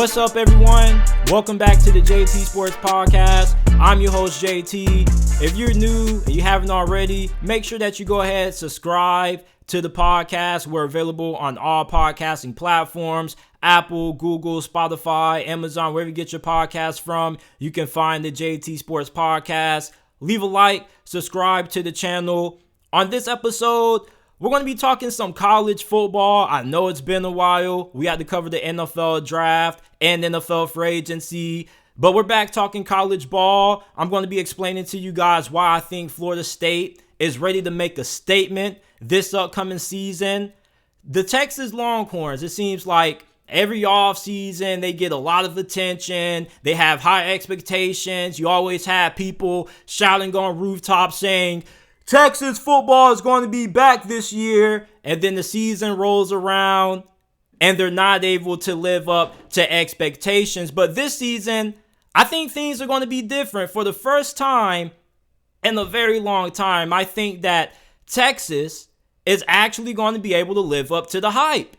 What's up, everyone? Welcome back to the JT Sports Podcast. I'm your host, JT. If you're new and you haven't already, make sure that you go ahead and subscribe to the podcast. We're available on all podcasting platforms: Apple, Google, Spotify, Amazon, wherever you get your podcast from. You can find the JT Sports Podcast. Leave a like, subscribe to the channel. On this episode, we're going to be talking some college football. I know it's been a while. We had to cover the NFL draft and NFL free agency, but we're back talking college ball. I'm going to be explaining to you guys why I think Florida State is ready to make a statement this upcoming season. The Texas Longhorns, it seems like every offseason they get a lot of attention. They have high expectations. You always have people shouting on rooftops saying, Texas football is going to be back this year, and then the season rolls around and they're not able to live up to expectations. But this season, I think things are going to be different. For the first time in a very long time, I think that Texas is actually going to be able to live up to the hype.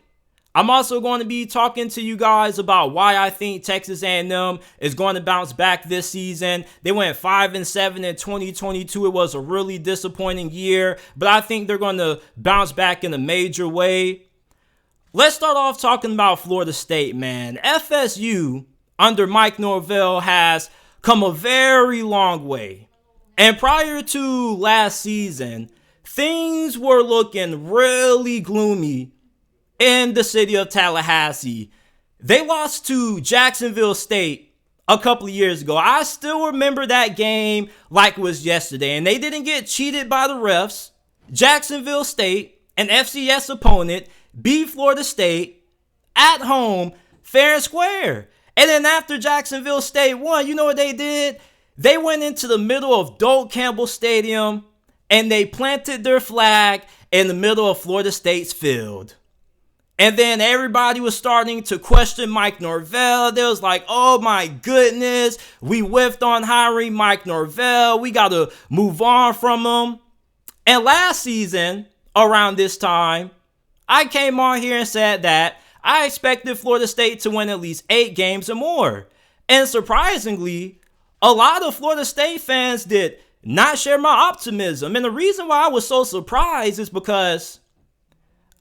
I'm also going to be talking to you guys about why I think Texas A&M is going to bounce back this season. They went 5-7 in 2022. It was a really disappointing year, but I think they're going to bounce back in a major way. Let's start off talking about Florida State, man. FSU under Mike Norvell has come a very long way. And prior to last season, things were looking really gloomy in the city of Tallahassee. They lost to Jacksonville State a couple of years ago. I still remember that game like it was yesterday, and they didn't get cheated by the refs. Jacksonville State, an FCS opponent, beat Florida State at home, fair and square. And then after Jacksonville State won, you know what they did? They went into the middle of Doak Campbell Stadium and they planted their flag in the middle of Florida State's field. And then everybody was starting to question Mike Norvell. They was like, oh my goodness, we whiffed on hiring Mike Norvell. We got to move on from him. And last season, around this time, I came on here and said that I expected Florida State to win at least 8 games or more. And surprisingly, a lot of Florida State fans did not share my optimism. And the reason why I was so surprised is because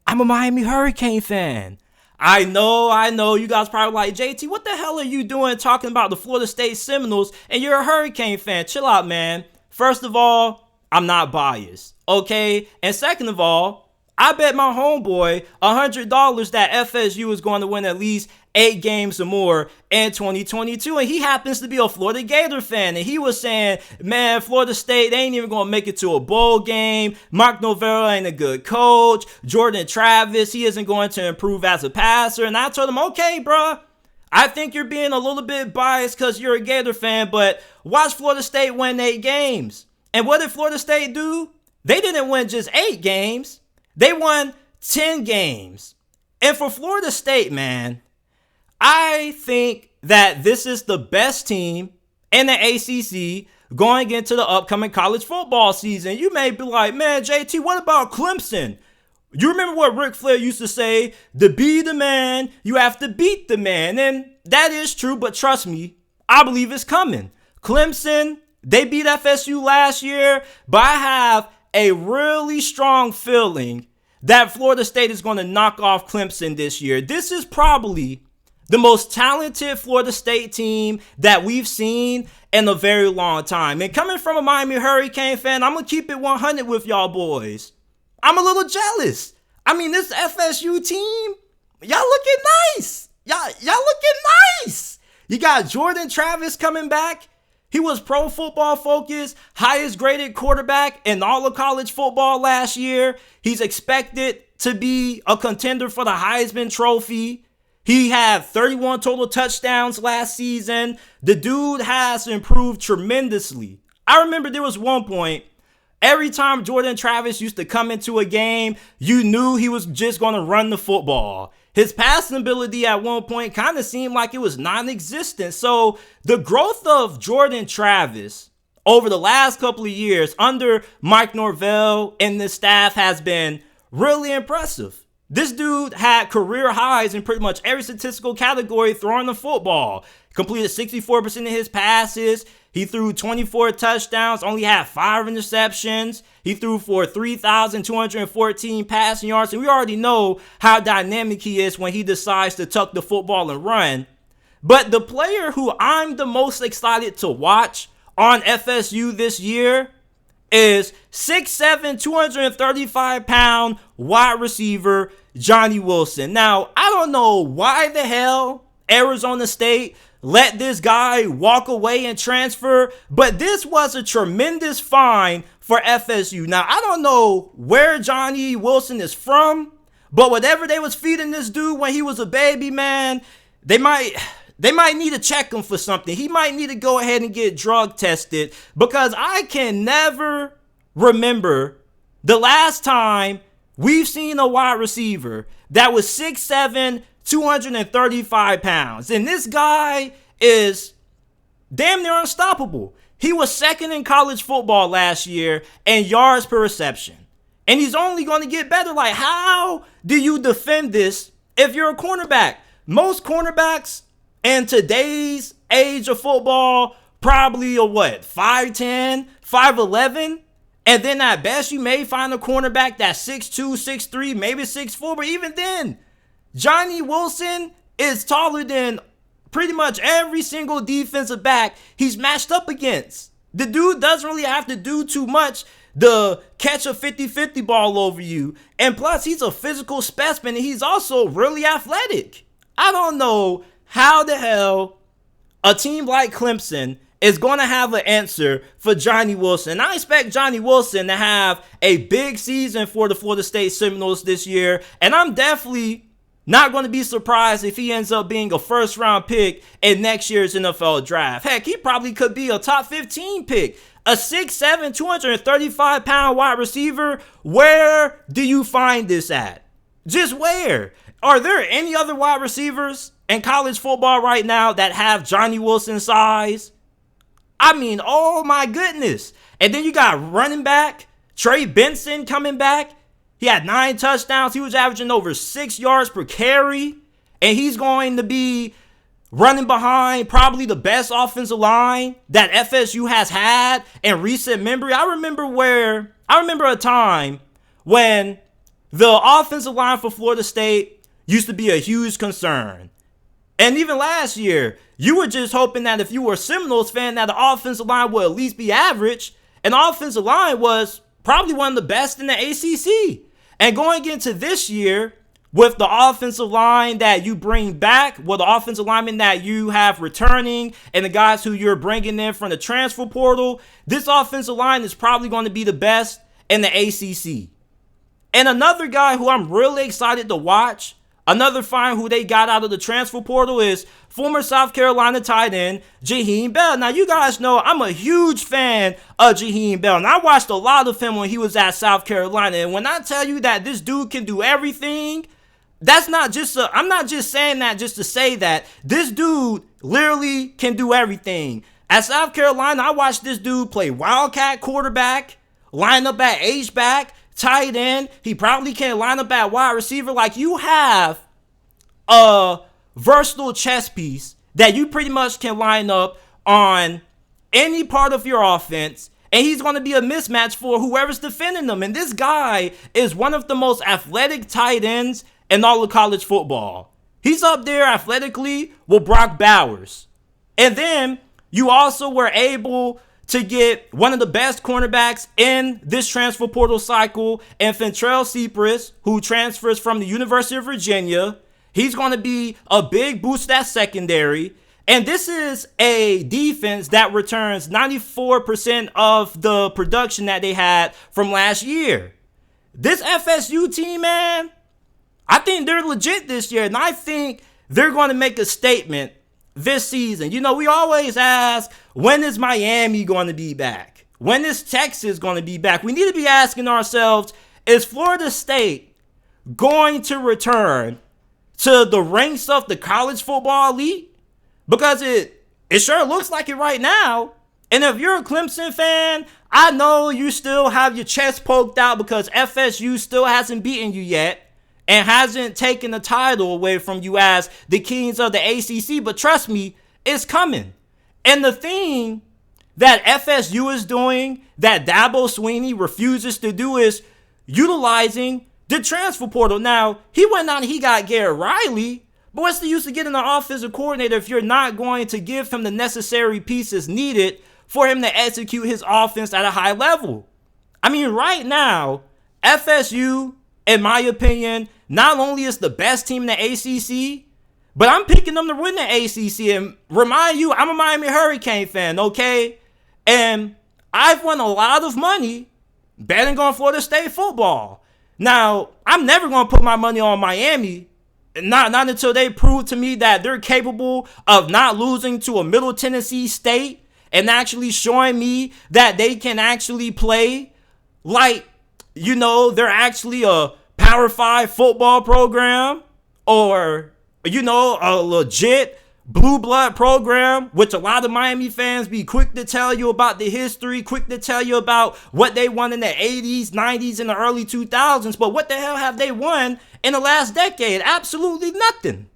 I'm a Miami Hurricane fan. I know. You guys probably like, JT, what the hell are you doing talking about the Florida State Seminoles and you're a Hurricane fan? Chill out, man. First of all, I'm not biased, okay? And second of all, I bet my homeboy $100 that FSU is going to win at least 8 games or more in 2022. And he happens to be a Florida Gator fan. And he was saying, man, Florida State, they ain't even going to make it to a bowl game. Mike Norvell ain't a good coach. Jordan Travis, he isn't going to improve as a passer. And I told him, okay, bro, I think you're being a little bit biased because you're a Gator fan, but watch Florida State win 8 games. And what did Florida State do? They didn't win just 8 games. They won 10 games. And for Florida State, man, I think that this is the best team in the ACC going into the upcoming college football season. You may be like, man, JT, what about Clemson? You remember what Ric Flair used to say? To be the man, you have to beat the man. And that is true, but trust me, I believe it's coming. Clemson, they beat FSU last year, but I have a really strong feeling that Florida State is going to knock off Clemson this year. This is probably the most talented Florida State team that we've seen in a very long time. And coming from a Miami Hurricane fan, I'm going to keep it 100 with y'all boys. I'm a little jealous. I mean, this FSU team, y'all looking nice. Y'all looking nice. You got Jordan Travis coming back. He was Pro Football Focus, highest graded quarterback in all of college football last year. He's expected to be a contender for the Heisman Trophy. He had 31 total touchdowns last season. The dude has improved tremendously. I remember there was one point, every time Jordan Travis used to come into a game, you knew he was just going to run the football. His passing ability at one point kind of seemed like it was non-existent. So the growth of Jordan Travis over the last couple of years under Mike Norvell and the staff has been really impressive. This dude had career highs in pretty much every statistical category throwing the football. Completed 64% of his passes. He threw 24 touchdowns, only had 5 interceptions. He threw for 3,214 passing yards. And we already know how dynamic he is when he decides to tuck the football and run. But the player who I'm the most excited to watch on FSU this year is 6'7", 235-pound wide receiver Johnny Wilson. Now, I don't know why the hell Arizona State let this guy walk away and transfer, but this was a tremendous find for FSU. Now, I don't know where Johnny Wilson is from, but whatever they was feeding this dude when he was a baby, man, they might need to check him for something. He might need to go ahead and get drug tested, because I can never remember the last time we've seen a wide receiver that was 6'7", 235 pounds. And this guy is damn near unstoppable. He was second in college football last year in yards per reception. And he's only going to get better. Like, how do you defend this if you're a cornerback? Most cornerbacks in today's age of football probably a 5'10", 5'11", and then at best you may find a cornerback that's 6'2", 6'3", maybe 6'4", but even then, Johnny Wilson is taller than pretty much every single defensive back he's matched up against. The dude doesn't really have to do too much to catch a 50-50 ball over you, and plus he's a physical specimen and he's also really athletic. I don't know how the hell a team like Clemson is going to have an answer for Johnny Wilson. I expect Johnny Wilson to have a big season for the Florida State Seminoles this year, and I'm definitely not going to be surprised if he ends up being a first-round pick in next year's NFL draft. Heck, he probably could be a top 15 pick. A 6'7", 235-pound wide receiver, where do you find this at? Just where? Are there any other wide receivers in college football right now that have Johnny Wilson's size? I mean, oh my goodness. And then you got running back Trey Benson coming back. He had 9 touchdowns. He was averaging over 6 yards per carry. And he's going to be running behind probably the best offensive line that FSU has had in recent memory. I remember a time when the offensive line for Florida State used to be a huge concern. And even last year, you were just hoping that if you were a Seminoles fan, that the offensive line would at least be average. And the offensive line was probably one of the best in the ACC. And going into this year, with the offensive line that you bring back, with the offensive linemen that you have returning, and the guys who you're bringing in from the transfer portal, this offensive line is probably going to be the best in the ACC. And another guy who I'm really excited to watch, another find who they got out of the transfer portal, is former South Carolina tight end Jaheim Bell. Now, you guys know I'm a huge fan of Jaheim Bell, and I watched a lot of him when he was at South Carolina. And when I tell you that this dude can do everything, I'm not just saying that just to say that. This dude literally can do everything. At South Carolina, I watched this dude play wildcat quarterback, line up at H-back, tight end. He probably can line up at wide receiver. Like, you have a versatile chess piece that you pretty much can line up on any part of your offense, and he's going to be a mismatch for whoever's defending him. And this guy is one of the most athletic tight ends in all of college football. He's up there athletically with Brock Bowers. And then you also were able to get one of the best cornerbacks in this transfer portal cycle, and Fentrell Cypress, who transfers from the University of Virginia. He's going to be a big boost to that secondary. And this is a defense that returns 94% of the production that they had from last year. This FSU team, man, I think they're legit this year, and I think they're going to make a statement this season. You know, we always ask, when is Miami going to be back? When is Texas going to be back? We need to be asking ourselves, is Florida State going to return to the ranks of the college football elite? Because it sure looks like it right now. And if you're a Clemson fan, I know you still have your chest poked out because FSU still hasn't beaten you yet. and hasn't taken the title away from you as the kings of the ACC. But trust me, it's coming. And the thing that FSU is doing that Dabo Swinney refuses to do is utilizing the transfer portal. Now, he went out and he got Garrett Riley, but what's the use of getting an offensive coordinator if you're not going to give him the necessary pieces needed for him to execute his offense at a high level? I mean, right now, FSU, in my opinion, not only is the best team in the ACC, but I'm picking them to win the ACC. And remind you, I'm a Miami Hurricane fan, okay? And I've won a lot of money betting on Florida State football. Now, I'm never going to put my money on Miami, not until they prove to me that they're capable of not losing to a Middle Tennessee State and actually showing me that they can actually play like, you know, they're actually a Power 5 football program or, you know, a legit blue blood program, which a lot of Miami fans be quick to tell you about the history, quick to tell you about what they won in the 80s, 90s, and the early 2000s. But what the hell have they won in the last decade? Absolutely nothing.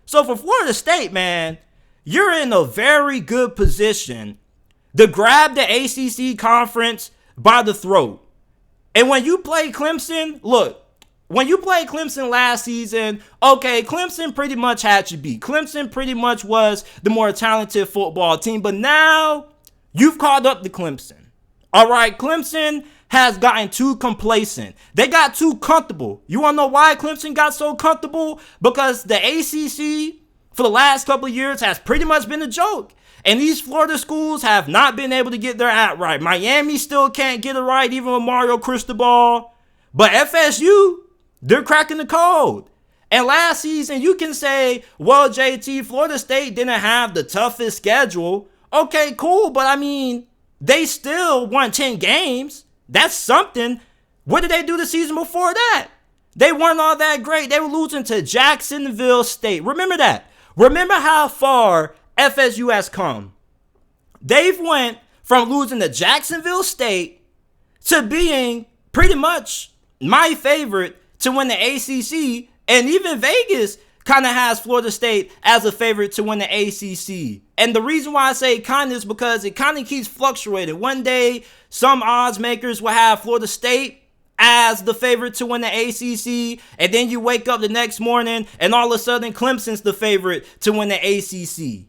So for Florida State, man, you're in a very good position to grab the ACC conference by the throat. And when you play Clemson, look, when you played Clemson last season, okay, Clemson pretty much had you beat. Clemson pretty much was the more talented football team, but now you've caught up to Clemson. All right, Clemson has gotten too complacent. They got too comfortable. You want to know why Clemson got so comfortable? Because the ACC for the last couple of years has pretty much been a joke. And these Florida schools have not been able to get their act right. Miami still can't get it right, even with Mario Cristobal. But FSU, they're cracking the code. And last season, you can say, well, JT, Florida State didn't have the toughest schedule. Okay, cool. But I mean, they still won 10 games. That's something. What did they do the season before that? They weren't all that great. They were losing to Jacksonville State. Remember that. Remember how far FSU has come. They've went from losing to Jacksonville State to being pretty much my favorite to win the ACC, and even Vegas kind of has Florida State as a favorite to win the ACC. And the reason why I say kind is because it kind of keeps fluctuating. One day, some odds makers will have Florida State as the favorite to win the ACC, and then you wake up the next morning and all of a sudden Clemson's the favorite to win the ACC.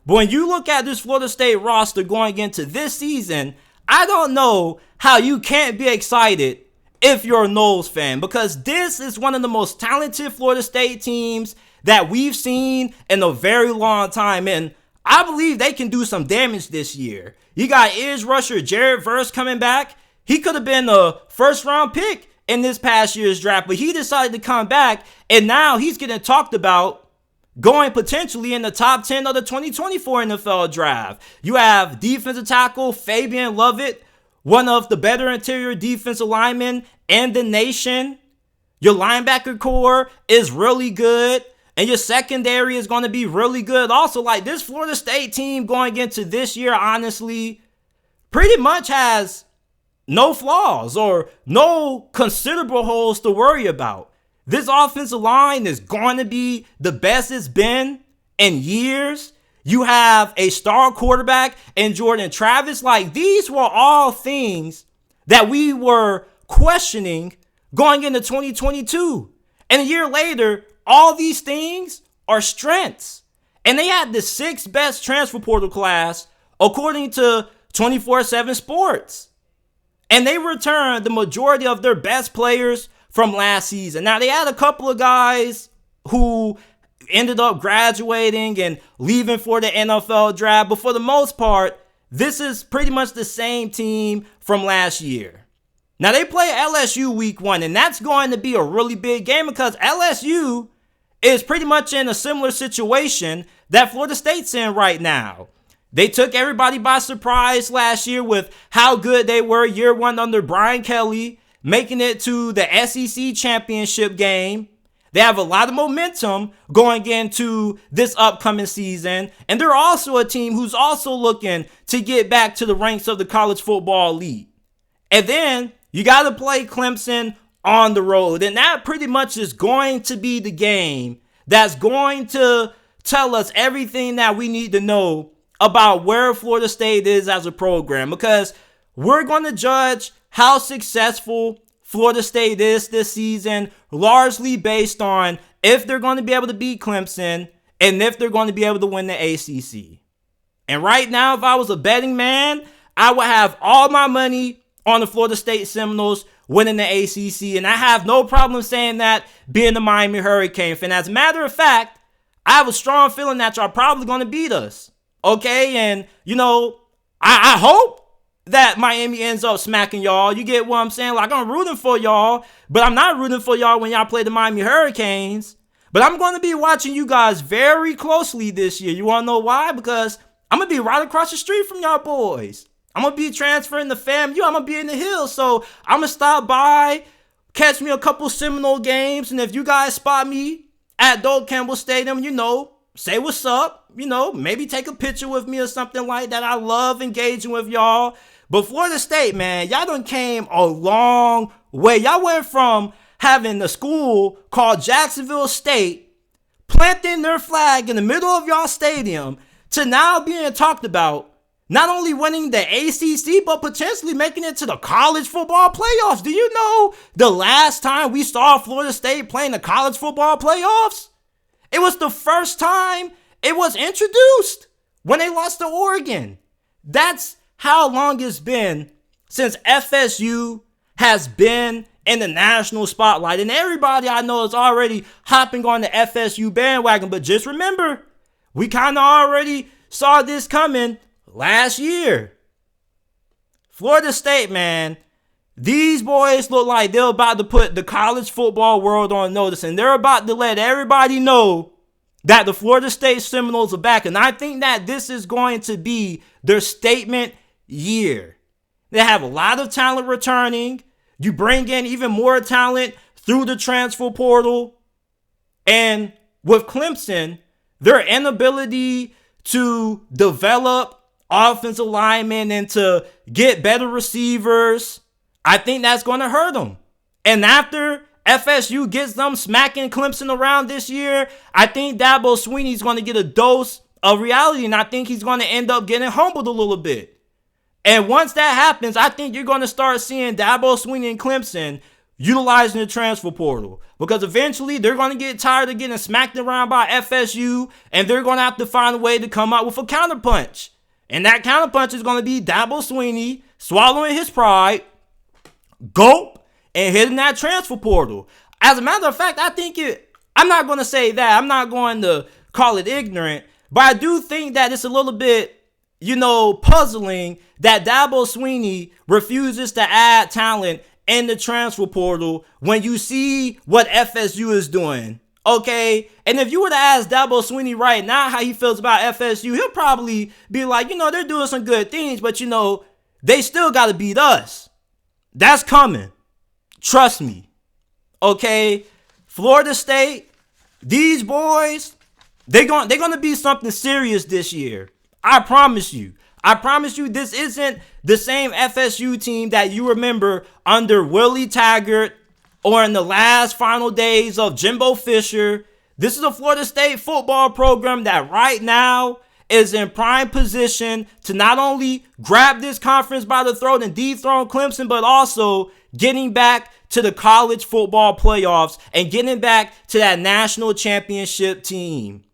But when you look at this Florida State roster going into this season, I don't know how you can't be excited if you're a Noles fan, because this is one of the most talented Florida State teams that we've seen in a very long time, and I believe they can do some damage this year. You got edge rusher Jared Verse coming back. He could have been a first-round pick in this past year's draft, but he decided to come back, and now he's getting talked about going potentially in the top 10 of the 2024 NFL draft. You have defensive tackle Fabian Lovett, one of the better interior defensive linemen in the nation. Your linebacker core is really good, and your secondary is going to be really good. Also, like, this Florida State team going into this year, honestly, pretty much has no flaws or no considerable holes to worry about. This offensive line is going to be the best it's been in years. You have a star quarterback in Jordan Travis. Like, these were all things that we were questioning going into 2022. And a year later, all these things are strengths. And they had the 6th best transfer portal class according to 24/7 Sports. And they returned the majority of their best players from last season. Now, they had a couple of guys who ended up graduating and leaving for the NFL draft, but for the most part, this is pretty much the same team from last year. Now, they play LSU week 1, and that's going to be a really big game because LSU is pretty much in a similar situation that Florida State's in right now. They took everybody by surprise last year with how good they were year 1 under Brian Kelly, making it to the SEC championship game. They have a lot of momentum going into this upcoming season. And they're also a team who's also looking to get back to the ranks of the college football elite. And then you got to play Clemson on the road. And that pretty much is going to be the game that's going to tell us everything that we need to know about where Florida State is as a program, because we're going to judge how successful Florida State is this season largely based on if they're going to be able to beat Clemson and if they're going to be able to win the ACC. And right now, if I was a betting man, I would have all my money on the Florida State Seminoles winning the ACC. And I have no problem saying that being the Miami Hurricane fan. As a matter of fact, I have a strong feeling that y'all probably going to beat us. Okay? And, I hope that Miami ends up smacking y'all. You get what I'm saying? Like, I'm rooting for y'all, but I'm not rooting for y'all when y'all play the Miami Hurricanes. But I'm going to be watching you guys very closely this year. You want to know why? Because I'm going to be right across the street from y'all boys. I'm going to be transferring to FAMU. I'm going to be in the hills. So I'm going to stop by, catch me a couple Seminole games. And if you guys spot me at Doak Campbell Stadium, say what's up. Maybe take a picture with me or something like that. I love engaging with y'all. But Florida State, man, y'all done came a long way. Y'all went from having a school called Jacksonville State planting their flag in the middle of y'all stadium to now being talked about not only winning the ACC, but potentially making it to the college football playoffs. Do you know the last time we saw Florida State playing the college football playoffs? It was the first time it was introduced when they lost to Oregon. That's how long it's been since FSU has been in the national spotlight. And everybody I know is already hopping on the FSU bandwagon. But just remember, we kind of already saw this coming last year. Florida State, man, these boys look like they're about to put the college football world on notice. And they're about to let everybody know that the Florida State Seminoles are back. And I think that this is going to be their statement year. They have a lot of talent returning. You bring in even more talent through the transfer portal. And with Clemson, their inability to develop offensive linemen and to get better receivers, I think that's going to hurt them. And after FSU gets them smacking Clemson around this year, I think Dabo Swinney's going to get a dose of reality, and I think he's going to end up getting humbled a little bit. And once that happens, I think you're going to start seeing Dabo Swinney and Clemson utilizing the transfer portal, because eventually they're going to get tired of getting smacked around by FSU, and they're going to have to find a way to come out with a counterpunch. And that counterpunch is going to be Dabo Swinney swallowing his pride, gulp, and hitting that transfer portal. As a matter of fact, I'm not going to say that. I'm not going to call it ignorant, but I do think that it's a little bit, puzzling that Dabo Swinney refuses to add talent in the transfer portal when you see what FSU is doing. Okay? And if you were to ask Dabo Swinney right now how he feels about FSU, he'll probably be like, they're doing some good things, but they still got to beat us. That's coming. Trust me. Okay? Florida State, these boys, they're going to be something serious this year. I promise you. This isn't the same FSU team that you remember under Willie Taggart or in the last final days of Jimbo Fisher. This is a Florida State football program that right now is in prime position to not only grab this conference by the throat and dethrone Clemson, but also getting back to the college football playoffs and getting back to that national championship team.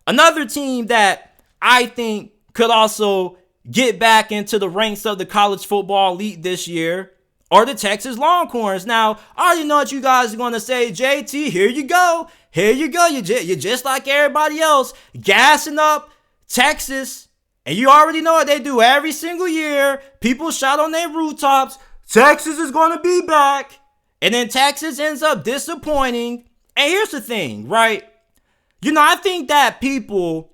Another team that I think could also get back into the ranks of the college football elite this year are the Texas Longhorns. Now, I already know what you guys are going to say. JT, here you go. You're just like everybody else, gassing up Texas. And you already know what they do every single year. People shout on their rooftops, Texas is going to be back. And then Texas ends up disappointing. And here's the thing, right? I think that people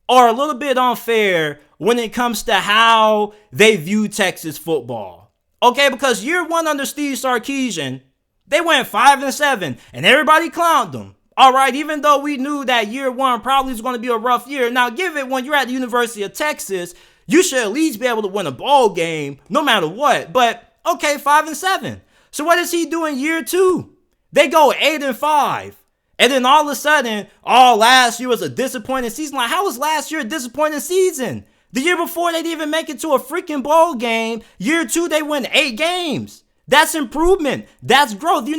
are a little bit unfair when it comes to how they view Texas football. Okay, because year one under Steve Sarkisian, they went 5-7, and everybody clowned them. All right, even though we knew that year one probably was going to be a rough year. Now, give it when you're at the University of Texas, you should at least be able to win a bowl game no matter what. But, okay, 5-7. So what does he do in year 2? They go 8-5. And then all of a sudden, last year was a disappointing season. Like, how was last year a disappointing season? The year before, they didn't even make it to a freaking bowl game. Year 2, they win 8 games. That's improvement. That's growth.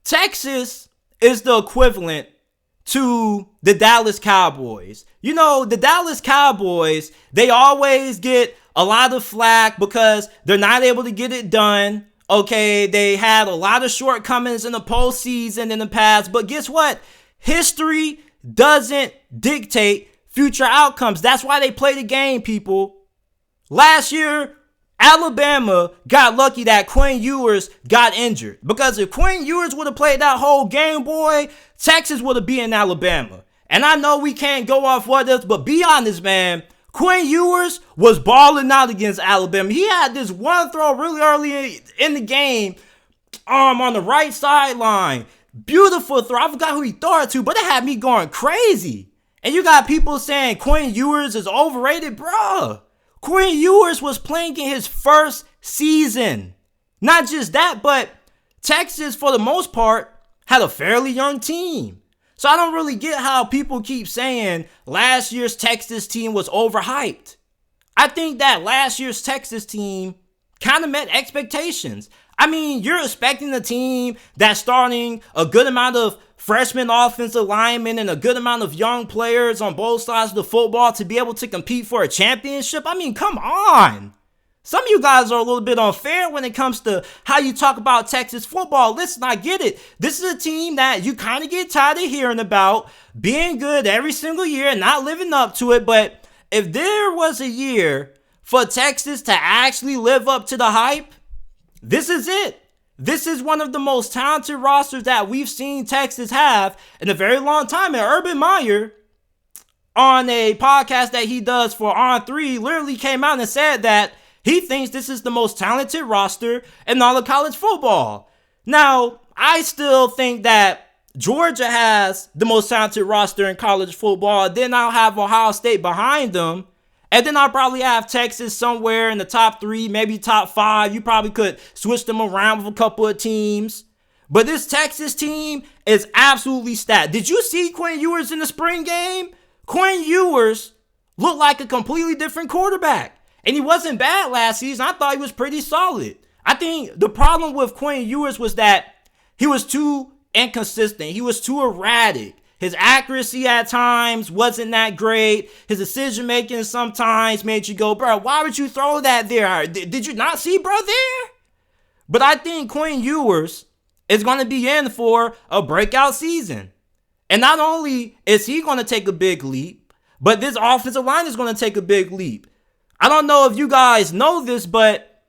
Texas is the equivalent to the Dallas Cowboys. The Dallas Cowboys, they always get a lot of flack because they're not able to get it done. Okay, they had a lot of shortcomings in the postseason in the past, but guess what? History doesn't dictate future outcomes. That's why they play the game, people. Last year, Alabama got lucky that Quinn Ewers got injured. Because if Quinn Ewers would have played that whole game, boy, Texas would have beaten Alabama. And I know we can't go off what else, but be honest, man. Quinn Ewers was balling out against Alabama. He had this one throw really early in the game on the right sideline. Beautiful throw. I forgot who he threw it to, but it had me going crazy. And you got people saying Quinn Ewers is overrated. Bruh, Quinn Ewers was playing in his first season. Not just that, but Texas, for the most part, had a fairly young team. So I don't really get how people keep saying last year's Texas team was overhyped. I think that last year's Texas team kind of met expectations. I mean, you're expecting a team that's starting a good amount of freshman offensive linemen and a good amount of young players on both sides of the football to be able to compete for a championship. I mean, come on. Some of you guys are a little bit unfair when it comes to how you talk about Texas football. Listen, I get it. This is a team that you kind of get tired of hearing about being good every single year and not living up to it. But if there was a year for Texas to actually live up to the hype, this is it. This is one of the most talented rosters that we've seen Texas have in a very long time. And Urban Meyer, on a podcast that he does for On3, literally came out and said that he thinks this is the most talented roster in all of college football. Now, I still think that Georgia has the most talented roster in college football. Then I'll have Ohio State behind them. And then I'll probably have Texas somewhere in the top 3, maybe top 5. You probably could switch them around with a couple of teams. But this Texas team is absolutely stacked. Did you see Quinn Ewers in the spring game? Quinn Ewers looked like a completely different quarterback. And he wasn't bad last season. I thought he was pretty solid. I think the problem with Quinn Ewers was that he was too inconsistent. He was too erratic. His accuracy at times wasn't that great. His decision making sometimes made you go, bro, why would you throw that there? Did you not see, bro, there? But I think Quinn Ewers is going to be in for a breakout season. And not only is he going to take a big leap, but this offensive line is going to take a big leap. I don't know if you guys know this, but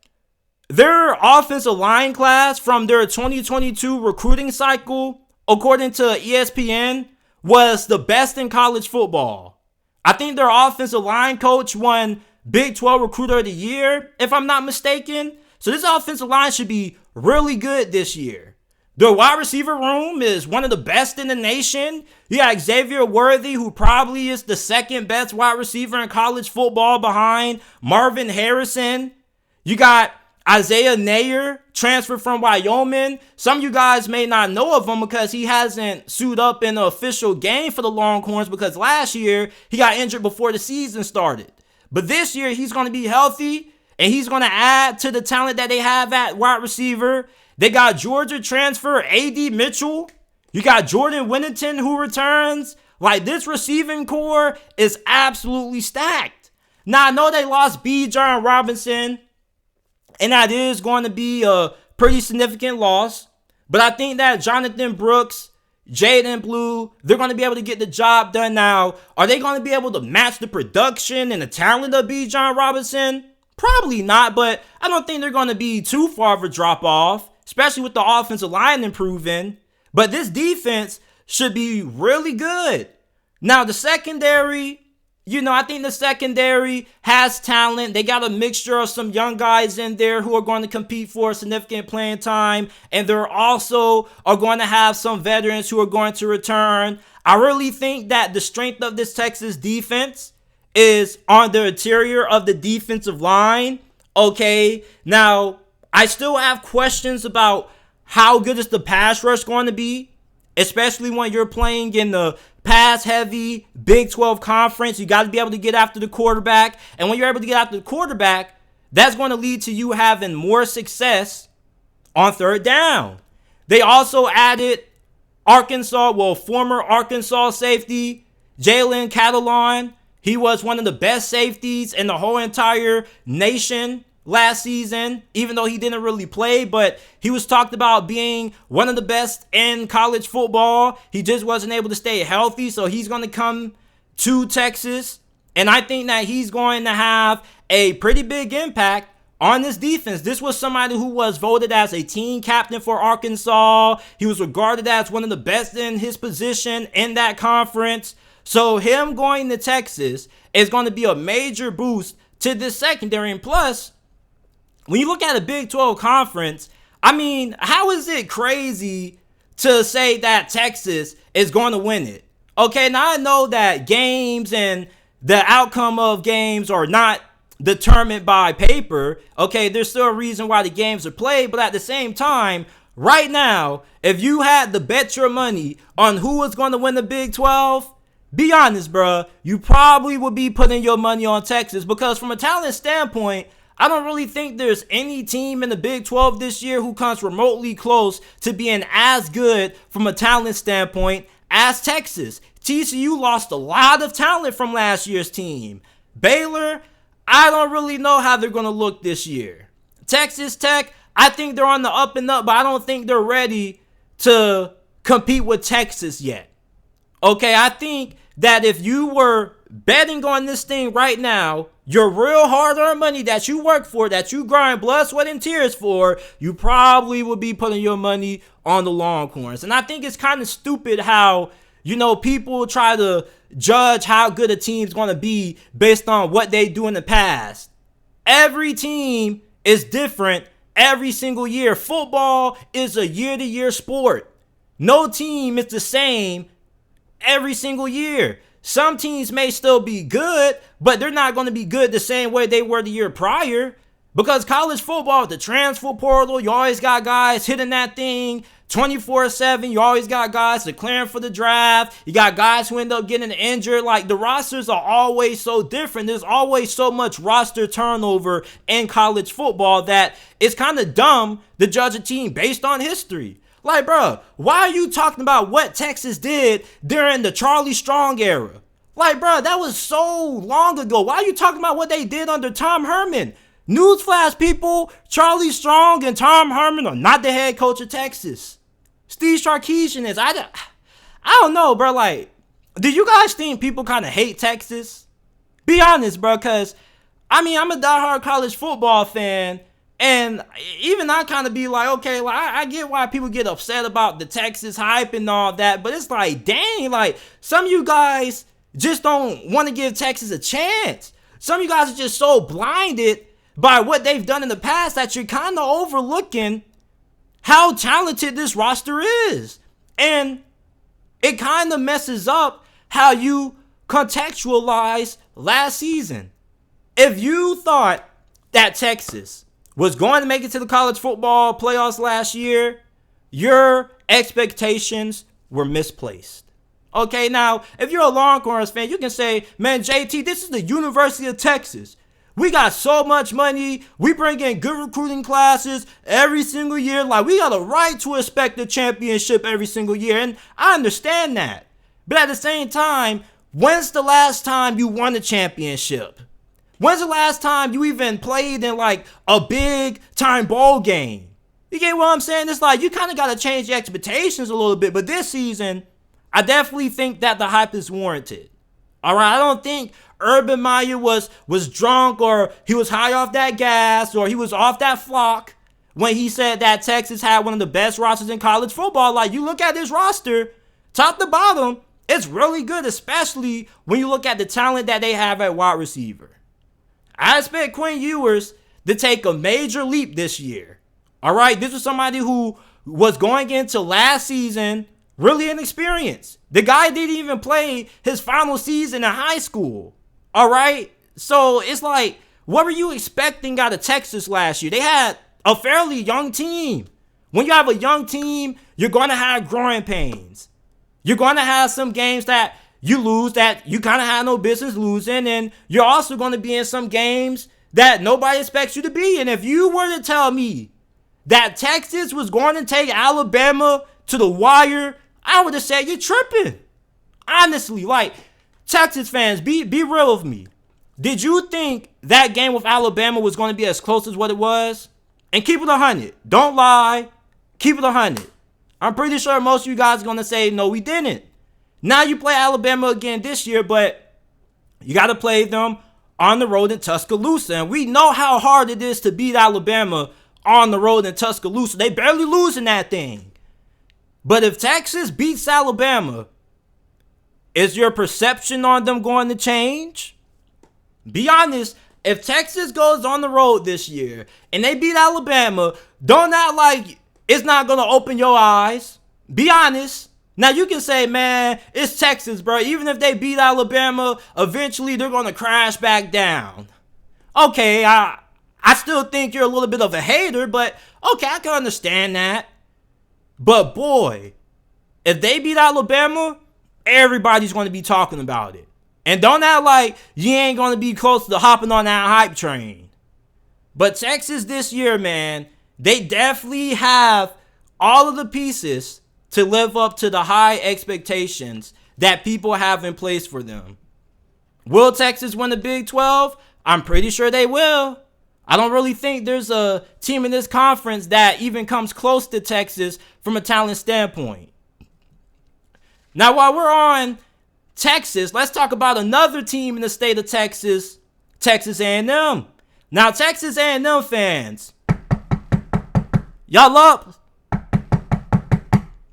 their offensive line class from their 2022 recruiting cycle, according to ESPN, was the best in college football. I think their offensive line coach won Big 12 Recruiter of the Year, if I'm not mistaken. So this offensive line should be really good this year. Their wide receiver room is one of the best in the nation. You got Xavier Worthy, who probably is the second best wide receiver in college football behind Marvin Harrison. You got Isaiah Nayer, transferred from Wyoming. Some of you guys may not know of him because he hasn't suited up in an official game for the Longhorns because last year he got injured before the season started. But this year he's going to be healthy and he's going to add to the talent that they have at wide receiver. They got Georgia transfer A.D. Mitchell. You got Jordan Whittington who returns. Like, this receiving core is absolutely stacked. Now, I know they lost B. John Robinson, and that is going to be a pretty significant loss. But I think that Jonathan Brooks, Jaden Blue, they're going to be able to get the job done now. Are they going to be able to match the production and the talent of B. John Robinson? Probably not, but I don't think they're going to be too far of a drop-off, especially with the offensive line improving. But this defense should be really good. Now, the secondary, I think the secondary has talent. They got a mixture of some young guys in there who are going to compete for significant playing time. And they're also are going to have some veterans who are going to return. I really think that the strength of this Texas defense is on the interior of the defensive line. Okay, now, I still have questions about how good is the pass rush going to be, especially when you're playing in the pass-heavy Big 12 conference. You got to be able to get after the quarterback. And when you're able to get after the quarterback, that's going to lead to you having more success on third down. They also added former Arkansas safety, Jalen Catalon. He was one of the best safeties in the whole entire nation last season, even though he didn't really play, but he was talked about being one of the best in college football. He just wasn't able to stay healthy, so he's going to come to Texas, and I think that he's going to have a pretty big impact on this defense. This was somebody who was voted as a team captain for Arkansas. He was regarded as one of the best in his position in that conference. So him going to Texas is going to be a major boost to this secondary. And plus, when you look at a Big 12 conference, I mean, how is it crazy to say that Texas is going to win it? Okay, now I know that games and the outcome of games are not determined by paper. Okay, there's still a reason why the games are played, but at the same time, right now, if you had to bet your money on who was going to win the Big 12, be honest, bruh, you probably would be putting your money on Texas, because from a talent standpoint, I don't really think there's any team in the Big 12 this year who comes remotely close to being as good from a talent standpoint as Texas. TCU lost a lot of talent from last year's team. Baylor, I don't really know how they're going to look this year. Texas Tech, I think they're on the up and up, but I don't think they're ready to compete with Texas yet. Okay, I think that if you were betting on this thing right now, your real hard-earned money that you work for, that you grind blood, sweat, and tears for, you probably would be putting your money on the Longhorns. And I think it's kind of stupid how, people try to judge how good a team's going to be based on what they do in the past. Every team is different every single year. Football is a year-to-year sport. No team is the same every single year. Some teams may still be good, but they're not going to be good the same way they were the year prior. Because college football, with the transfer portal, you always got guys hitting that thing 24/7. You always got guys declaring for the draft. You got guys who end up getting injured. Like, the rosters are always so different. There's always so much roster turnover in college football that it's kind of dumb to judge a team based on history. Like, bro, why are you talking about what Texas did during the Charlie Strong era? Like, bro, that was so long ago. Why are you talking about what they did under Tom Herman? Newsflash, people, Charlie Strong and Tom Herman are not the head coach of Texas. Steve Sarkisian is. I don't know, bro. Like, do you guys think people kind of hate Texas? Be honest, bro, because, I'm a diehard college football fan. And even I kind of be like, okay, like, I get why people get upset about the Texas hype and all that, but it's like, dang, like, some of you guys just don't want to give Texas a chance. Some of you guys are just so blinded by what they've done in the past that you're kind of overlooking how talented this roster is. And it kind of messes up how you contextualize last season. If you thought that Texas was going to make it to the college football playoffs last year, your expectations were misplaced. Okay, now, if you're a Longhorns fan, you can say, man, JT, this is the University of Texas. We got so much money. We bring in good recruiting classes every single year. Like, we got a right to expect a championship every single year. And I understand that. But at the same time, when's the last time you won a championship? When's the last time you even played in like a big time bowl game? You get what I'm saying? It's like you kind of got to change your expectations a little bit. But this season, I definitely think that the hype is warranted. All right, I don't think Urban Meyer was drunk or he was high off that gas or he was off that flock when he said that Texas had one of the best rosters in college football. Like, you look at this roster, top to bottom, it's really good, especially when you look at the talent that they have at wide receiver. I expect Quinn Ewers to take a major leap this year. All right, this was somebody who was going into last season really inexperienced. The guy didn't even play his final season in high school. All right, so it's like, what were you expecting out of Texas last year? They had a fairly young team. When you have a young team, you're going to have growing pains. You're going to have some games that you lose that you kind of have no business losing. And you're also going to be in some games that nobody expects you to be. And if you were to tell me that Texas was going to take Alabama to the wire, I would have said you're tripping. Honestly, like, Texas fans, be real with me. Did you think that game with Alabama was going to be as close as what it was? And keep it 100. Don't lie. Keep it 100. I'm pretty sure most of you guys are going to say, no, we didn't. Now you play Alabama again this year, but you got to play them on the road in Tuscaloosa. And we know how hard it is to beat Alabama on the road in Tuscaloosa. They barely losing that thing. But if Texas beats Alabama, is your perception on them going to change? Be honest. If Texas goes on the road this year and they beat Alabama, don't act like it's not going to open your eyes. Be honest. Now, you can say, man, it's Texas, bro. Even if they beat Alabama, eventually they're going to crash back down. Okay, I still think you're a little bit of a hater, but okay, I can understand that. But boy, if they beat Alabama, everybody's going to be talking about it. And don't act like you ain't going to be close to hopping on that hype train. But Texas this year, man, they definitely have all of the pieces to live up to the high expectations that people have in place for them. Will Texas win the Big 12? I'm pretty sure they will. I don't really think there's a team in this conference that even comes close to Texas from a talent standpoint. Now, while we're on Texas, let's talk about another team in the state of Texas, Texas A&M. Now, Texas A&M fans, y'all up?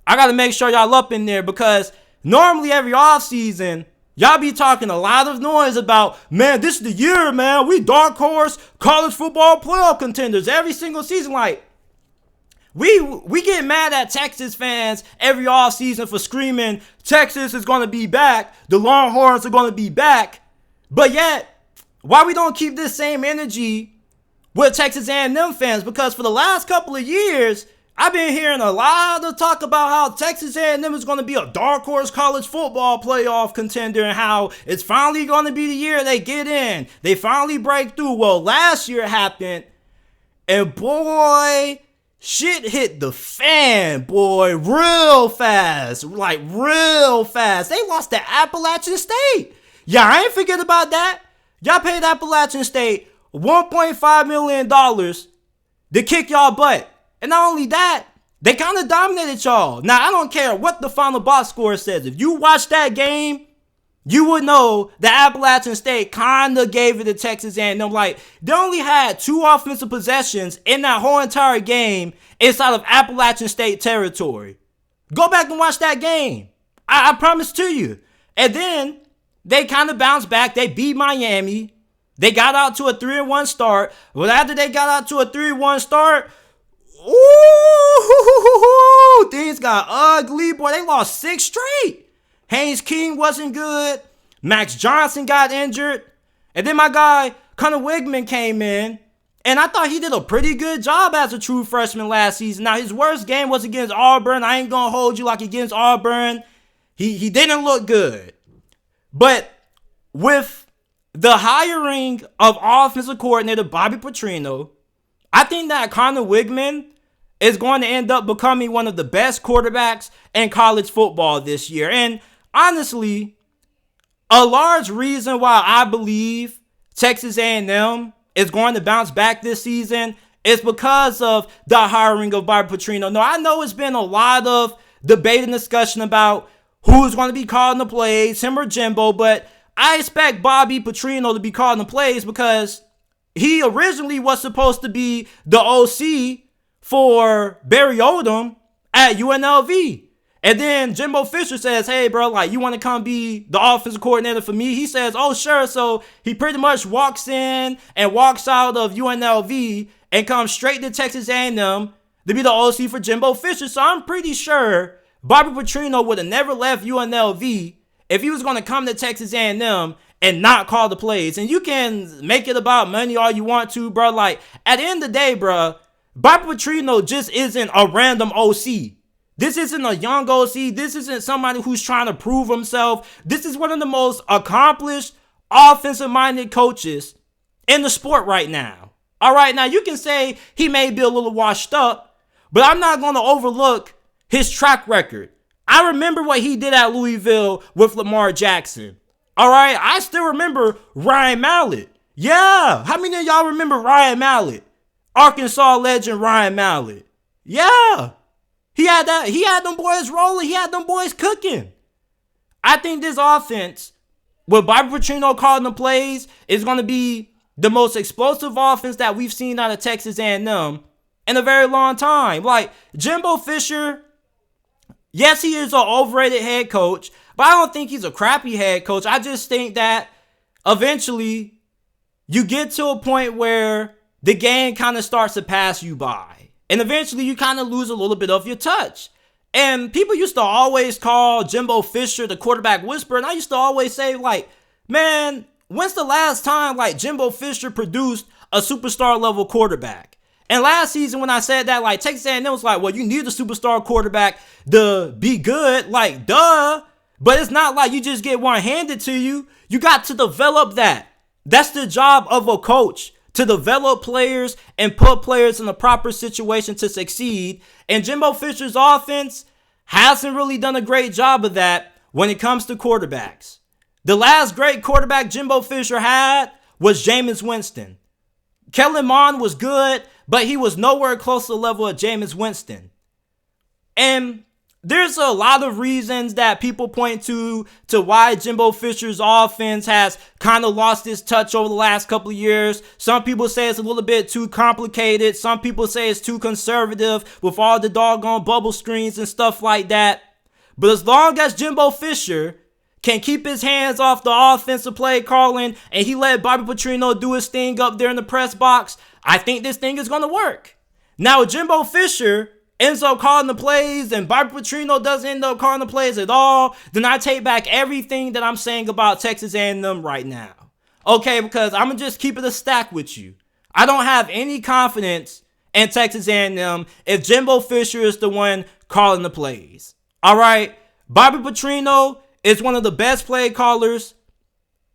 I got to make sure y'all up in there because normally every offseason, y'all be talking a lot of noise about, man, this is the year, man. We dark horse college football playoff contenders every single season. Like, we get mad at Texas fans every offseason for screaming, Texas is going to be back. The Longhorns are going to be back. But yet, why we don't keep this same energy with Texas A&M fans? Because for the last couple of years, I've been hearing a lot of talk about how Texas A&M is going to be a dark horse college football playoff contender and how it's finally going to be the year they get in. They finally break through. Well, last year it happened, and boy, shit hit the fan, boy, real fast. Like, real fast. They lost to Appalachian State. Yeah, I ain't forget about that. Y'all paid Appalachian State $1.5 million to kick y'all butt. And not only that, they kind of dominated y'all. Now, I don't care what the final box score says. If you watch that game, you would know that Appalachian State kind of gave it to Texas A&M. Like, they only had 2 offensive possessions in that whole entire game inside of Appalachian State territory. Go back and watch that game. I promise to you. And then they kind of bounced back. They beat Miami. They got out to a 3-1 start. Well, after they got out to a 3-1 start, ooh, things got ugly. Boy, they lost 6 straight. Haynes King wasn't good. Max Johnson got injured. And then my guy, Quinn Ewers, came in. And I thought he did a pretty good job as a true freshman last season. Now, his worst game was against Auburn. I ain't going to hold you like against Auburn. He didn't look good. But with the hiring of offensive coordinator Bobby Petrino, I think that Quinn Ewers is going to end up becoming one of the best quarterbacks in college football this year. And honestly, a large reason why I believe Texas A&M is going to bounce back this season is because of the hiring of Bobby Petrino. Now, I know it's been a lot of debate and discussion about who's going to be calling the plays, him or Jimbo, but I expect Bobby Petrino to be calling the plays because he originally was supposed to be the OC for Barry Odom at UNLV. And then Jimbo Fisher says, hey, bro, like, you want to come be the offensive coordinator for me? He says, oh, sure. So he pretty much walks in and walks out of UNLV and comes straight to Texas A&M to be the OC for Jimbo Fisher. So I'm pretty sure Bobby Petrino would have never left UNLV if he was going to come to Texas A&M and not call the plays. And you can make it about money all you want to, bro. Like, at the end of the day, bro, Bobby Petrino just isn't a random OC. This isn't a young OC. This isn't somebody who's trying to prove himself. This is one of the most accomplished offensive-minded coaches in the sport right now. All right, now you can say he may be a little washed up, but I'm not going to overlook his track record. I remember what he did at Louisville with Lamar Jackson. All right, I still remember Ryan Mallett. Yeah, how many of y'all remember Ryan Mallett? Arkansas legend Ryan Mallett. Yeah. He had them boys rolling. He had them boys cooking. I think this offense, with Bobby Petrino calling the plays, is going to be the most explosive offense that we've seen out of Texas A&M in a very long time. Like, Jimbo Fisher, yes, he is an overrated head coach, but I don't think he's a crappy head coach. I just think that eventually you get to a point where the game kind of starts to pass you by. And eventually you kind of lose a little bit of your touch. And people used to always call Jimbo Fisher the quarterback whisperer. And I used to always say, like, man, when's the last time, like, Jimbo Fisher produced a superstar level quarterback? And last season when I said that, like, Texas A&M was like, well, you need a superstar quarterback to be good. Like, duh. But it's not like you just get one handed to you. You got to develop that. That's the job of a coach, to develop players and put players in the proper situation to succeed. And Jimbo Fisher's offense hasn't really done a great job of that when it comes to quarterbacks. The last great quarterback Jimbo Fisher had was Jameis Winston. Kellen Mond was good, but he was nowhere close to the level of Jameis Winston. And there's a lot of reasons that people point to why Jimbo Fisher's offense has kind of lost its touch over the last couple of years. Some people say it's a little bit too complicated. Some people say it's too conservative with all the doggone bubble screens and stuff like that. But as long as Jimbo Fisher can keep his hands off the offensive play calling and he let Bobby Petrino do his thing up there in the press box, I think this thing is going to work. Now, Jimbo Fisher ends up calling the plays and Bobby Petrino doesn't end up calling the plays at all, then I take back everything that I'm saying about Texas A&M right now. Okay, because I'm going to just keep it a stack with you. I don't have any confidence in Texas A&M if Jimbo Fisher is the one calling the plays. All right, Bobby Petrino is one of the best play callers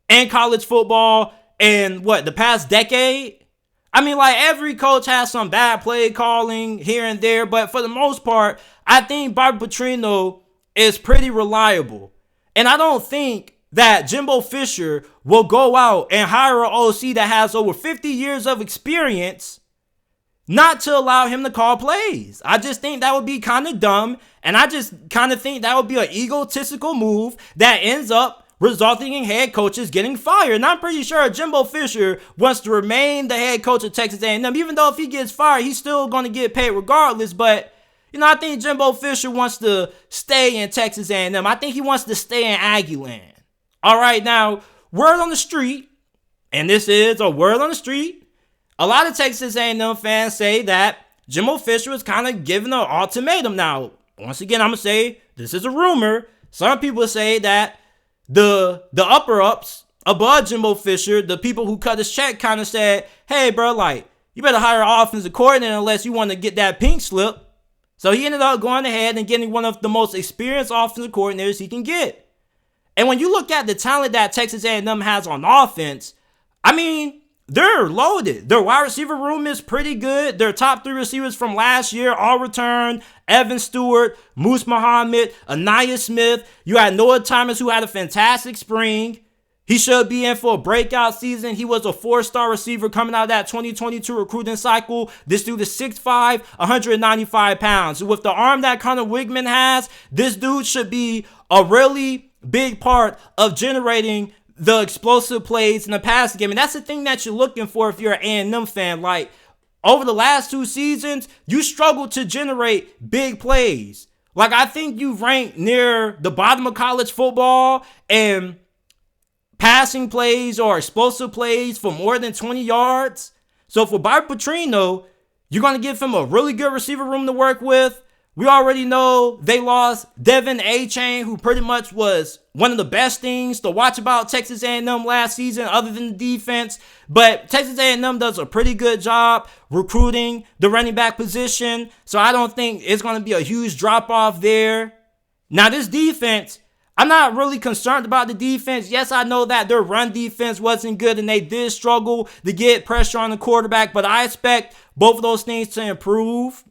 in college football in the past decade? I mean, like, every coach has some bad play calling here and there, but for the most part, I think Bobby Petrino is pretty reliable. And I don't think that Jimbo Fisher will go out and hire an OC that has over 50 years of experience not to allow him to call plays. I just think that would be kind of dumb, and I just kind of think that would be an egotistical move that ends up resulting in head coaches getting fired. And I'm pretty sure Jimbo Fisher wants to remain the head coach of Texas A&M. Even though if he gets fired, he's still going to get paid regardless. But, I think Jimbo Fisher wants to stay in Texas A&M. I think he wants to stay in Aggie land. All right, now, word on the street, and this is a word on the street, a lot of Texas A&M fans say that Jimbo Fisher was kind of giving an ultimatum. Now, once again, I'm going to say this is a rumor. Some people say that the upper-ups above Jimbo Fisher, the people who cut his check, kind of said, hey, bro, like, you better hire an offensive coordinator unless you want to get that pink slip. So he ended up going ahead and getting one of the most experienced offensive coordinators he can get. And when you look at the talent that Texas A&M has on offense, I mean, they're loaded. Their wide receiver room is pretty good. Their top 3 receivers from last year all returned. Evan Stewart, Moose Muhammad, Anaya Smith. You had Noah Thomas, who had a fantastic spring. He should be in for a breakout season. He was a 4-star receiver coming out of that 2022 recruiting cycle. This dude is 6'5", 195 pounds. With the arm that Connor Wigman has, this dude should be a really big part of generating the explosive plays in the passing game. And that's the thing that you're looking for if you're an A&M fan. Like, over the last 2 seasons, you struggled to generate big plays. Like, I think you ranked near the bottom of college football and passing plays or explosive plays for more than 20 yards. So for Bobby Petrino, you're going to give him a really good receiver room to work with We already know they lost Devin A-Chain, who pretty much was one of the best things to watch about Texas A&M last season other than the defense. But Texas A&M does a pretty good job recruiting the running back position. So I don't think it's going to be a huge drop-off there. Now, this defense, I'm not really concerned about the defense. Yes, I know that their run defense wasn't good and they did struggle to get pressure on the quarterback. But I expect both of those things to improve.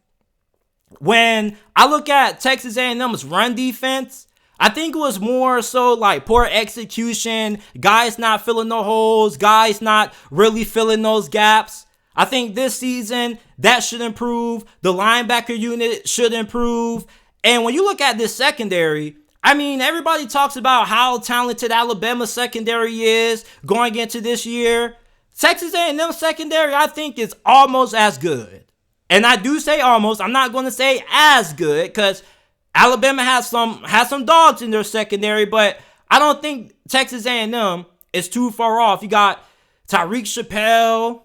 When I look at Texas A&M's run defense, I think it was more so like poor execution, guys not filling the holes, guys not really filling those gaps. I think this season that should improve. The linebacker unit should improve. And when you look at this secondary, I mean, everybody talks about how talented Alabama's secondary is going into this year. Texas A&M secondary, I think, is almost as good. And I do say almost. I'm not going to say as good because Alabama has some dogs in their secondary, but I don't think Texas A&M is too far off. You got Tyreek Chappelle.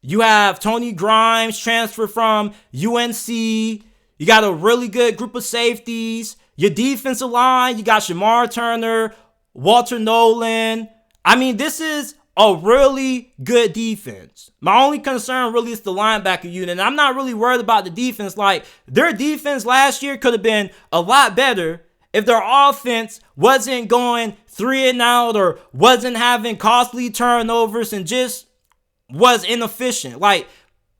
You have Tony Grimes transfer from UNC. You got a really good group of safeties. Your defensive line, you got Shamar Turner, Walter Nolan. I mean, this is a really good defense. My only concern really is the linebacker unit. And I'm not really worried about the defense. Like, their defense last year could have been a lot better if their offense wasn't going 3 and out or wasn't having costly turnovers and just was inefficient. Like,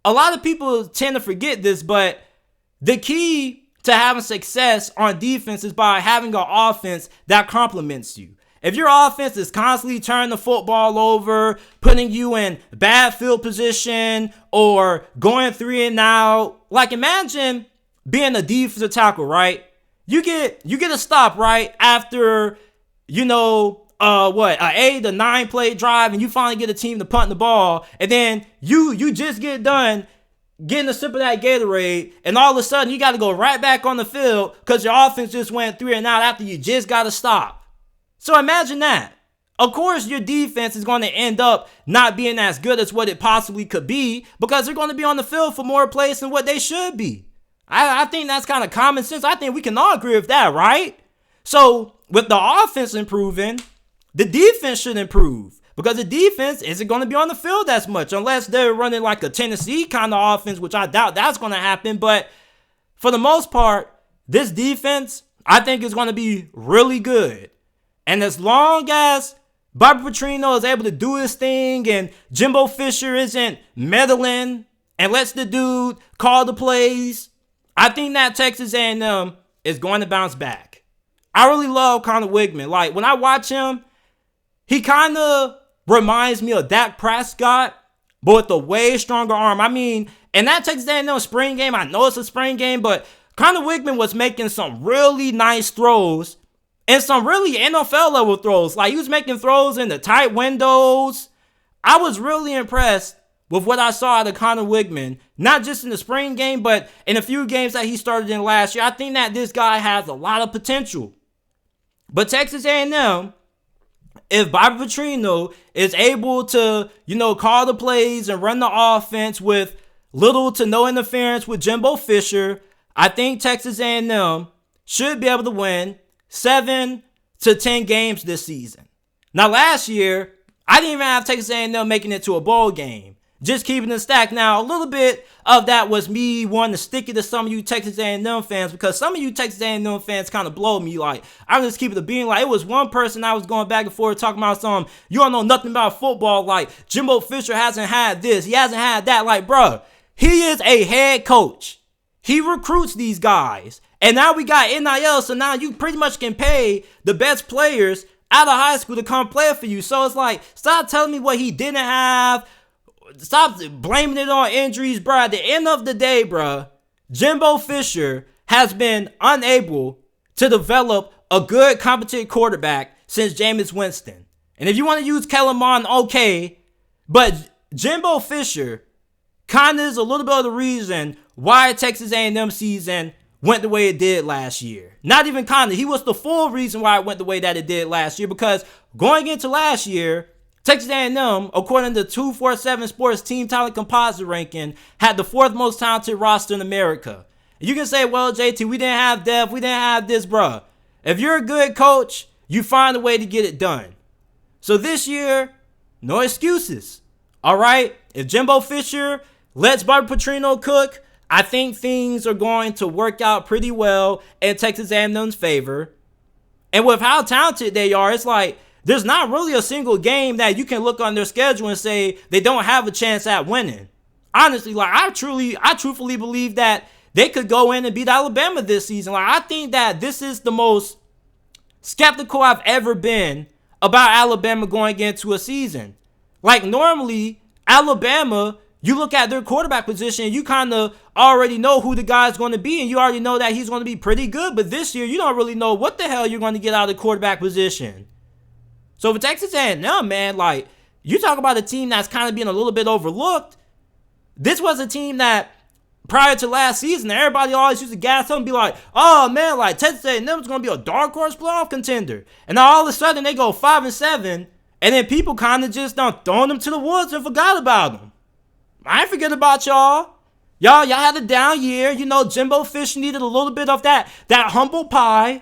a lot of people tend to forget this, but the key to having success on defense is by having an offense that complements you. If your offense is constantly turning the football over, putting you in bad field position, or going 3 and out, like imagine being a defensive tackle, right? You get a stop right after, an 8 to 9 play drive, and you finally get a team to punt the ball, and then you just get done getting a sip of that Gatorade, and all of a sudden you got to go right back on the field because your offense just went 3 and out after you just got to stop. So imagine that. Of course, your defense is going to end up not being as good as what it possibly could be because they're going to be on the field for more plays than what they should be. I think that's kind of common sense. I think we can all agree with that, right? So with the offense improving, the defense should improve because the defense isn't going to be on the field as much unless they're running like a Tennessee kind of offense, which I doubt that's going to happen. But for the most part, this defense, I think, is going to be really good. And as long as Bobby Petrino is able to do his thing and Jimbo Fisher isn't meddling and lets the dude call the plays, I think that Texas A&M is going to bounce back. I really love Connor Wigman. Like, when I watch him, he kind of reminds me of Dak Prescott, but with a way stronger arm. I mean, in that Texas A&M spring game, I know it's a spring game, but Connor Wigman was making some really nice throws and some really NFL level throws. Like, he was making throws in the tight windows. I was really impressed with what I saw out of Connor Wigman, not just in the spring game, but in a few games that he started in last year. I think that this guy has a lot of potential. But Texas A&M, if Bobby Petrino is able to, call the plays and run the offense with little to no interference with Jimbo Fisher, I think Texas A&M should be able to win 7 to 10 games this season. Now, last year, I didn't even have Texas A&M making it to a bowl game. Just keeping it stacked. Now, a little bit of that was me wanting to stick it to some of you Texas A&M fans because some of you Texas A&M fans kind of blow me. Like, I'm just keeping it being like, it was one person I was going back and forth talking about some, you don't know nothing about football. Like, Jimbo Fisher hasn't had this. He hasn't had that. Like, bruh, he is a head coach. He recruits these guys. And now we got NIL, so now you pretty much can pay the best players out of high school to come play for you. So it's like, stop telling me what he didn't have. Stop blaming it on injuries, bro. At the end of the day, bro, Jimbo Fisher has been unable to develop a good, competent quarterback since Jameis Winston. And if you want to use Kellen Mond, okay, but Jimbo Fisher kind of is a little bit of the reason why Texas A&M season went the way it did last year. Not even kind of. He was the full reason why it went the way that it did last year, because going into last year, Texas A&M, according to 247 Sports Team Talent Composite Ranking, had the 4th most talented roster in America. You can say, well, JT, we didn't have depth. We didn't have this, bruh. If you're a good coach, you find a way to get it done. So this year, no excuses. All right? If Jimbo Fisher lets Bobby Petrino cook, I think things are going to work out pretty well in Texas A&M's favor. And with how talented they are, it's like there's not really a single game that you can look on their schedule and say they don't have a chance at winning. Honestly, like I truthfully believe that they could go in and beat Alabama this season. Like I think that this is the most skeptical I've ever been about Alabama going into a season. Like normally, Alabama, you look at their quarterback position, you kind of already know who the guy's going to be, and you already know that he's going to be pretty good. But this year, you don't really know what the hell you're going to get out of the quarterback position. So for Texas A&M, man, like you talk about a team that's kind of being a little bit overlooked. This was a team that prior to last season, everybody always used to gas up and be like, oh man, like Texas A&M is going to be a dark horse playoff contender. And now all of a sudden they go 5-7, and then people kind of just throwing them to the woods and forgot about them. I ain't forget about y'all. Y'all had a down year. You know, Jimbo Fisher needed a little bit of that humble pie.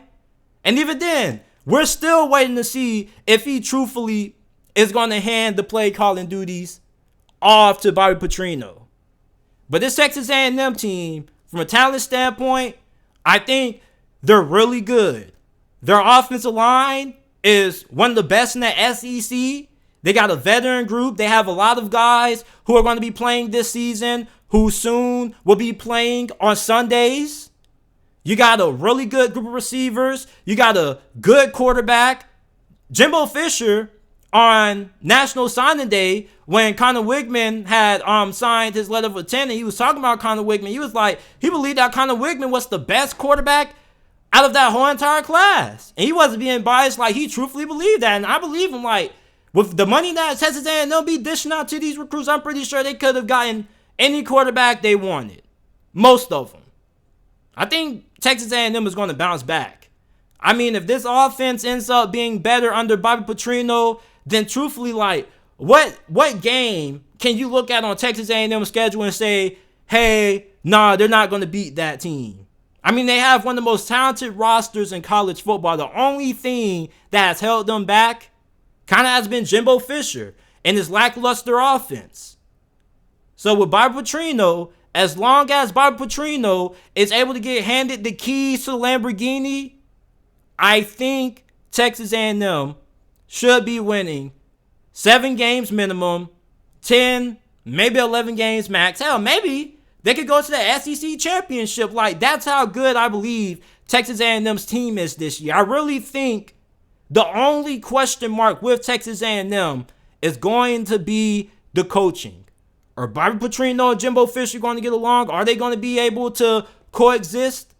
And even then, we're still waiting to see if he truthfully is going to hand the play calling duties off to Bobby Petrino. But this Texas A&M team, from a talent standpoint, I think they're really good. Their offensive line is one of the best in the SEC. They got a veteran group. They have a lot of guys who are going to be playing this season, who soon will be playing on Sundays. You got a really good group of receivers. You got a good quarterback. Jimbo Fisher on National Signing Day, when Connor Wigman had signed his letter of intent, and he was talking about Connor Wigman, he was like, he believed that Connor Wigman was the best quarterback out of that whole entire class. And he wasn't being biased. Like, he truthfully believed that. And I believe him. Like, with the money that Texas A&M be dishing out to these recruits, I'm pretty sure they could have gotten any quarterback they wanted. Most of them. I think Texas A&M is going to bounce back. I mean, if this offense ends up being better under Bobby Petrino, then truthfully, like, what game can you look at on Texas A&M's schedule and say, hey, nah, they're not going to beat that team? I mean, they have one of the most talented rosters in college football. The only thing that has held them back kind of has been Jimbo Fisher and his lackluster offense. So with Bobby Petrino, as long as Bobby Petrino is able to get handed the keys to the Lamborghini, I think Texas A&M should be winning 7 games minimum, 10, maybe 11 games max. Hell, maybe they could go to the SEC championship. Like, that's how good I believe Texas A&M's team is this year. I really think the only question mark with Texas A&M is going to be the coaching. Are Bobby Petrino and Jimbo Fisher going to get along? Are they going to be able to coexist?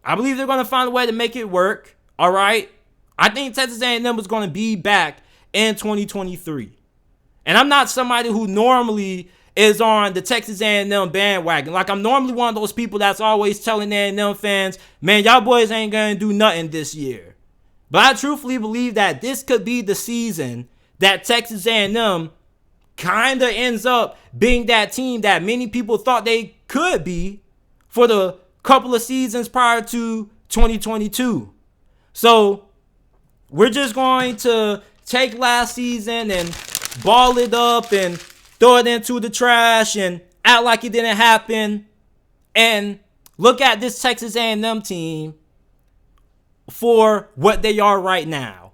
I believe they're going to find a way to make it work. All right. I think Texas A&M is going to be back in 2023. And I'm not somebody who normally is on the Texas A&M bandwagon. Like, I'm normally one of those people that's always telling A&M fans, man, y'all boys ain't going to do nothing this year. But I truthfully believe that this could be the season that Texas A&M kind of ends up being that team that many people thought they could be for the couple of seasons prior to 2022. So we're just going to take last season and ball it up and throw it into the trash and act like it didn't happen, and look at this Texas A&M team for what they are right now.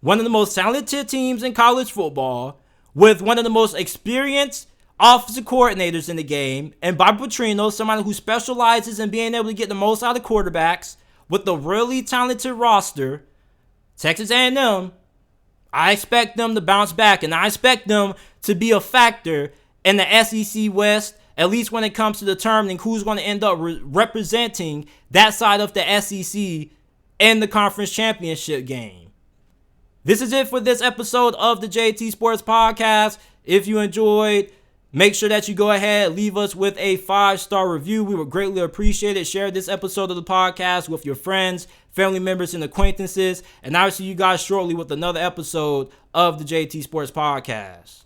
One of the most talented teams in college football, with one of the most experienced offensive coordinators in the game, and Bobby Petrino, somebody who specializes in being able to get the most out of quarterbacks, with a really talented roster. Texas A&M, I expect them to bounce back, and I expect them to be a factor in the SEC West, at least when it comes to determining who's going to end up representing that side of the SEC in the conference championship game. This is it for this episode of the JT Sports Podcast. If you enjoyed, make sure that you go ahead, leave us with a 5-star review. We would greatly appreciate it. Share this episode of the podcast with your friends, family members, and acquaintances. And I'll see you guys shortly with another episode of the JT Sports Podcast.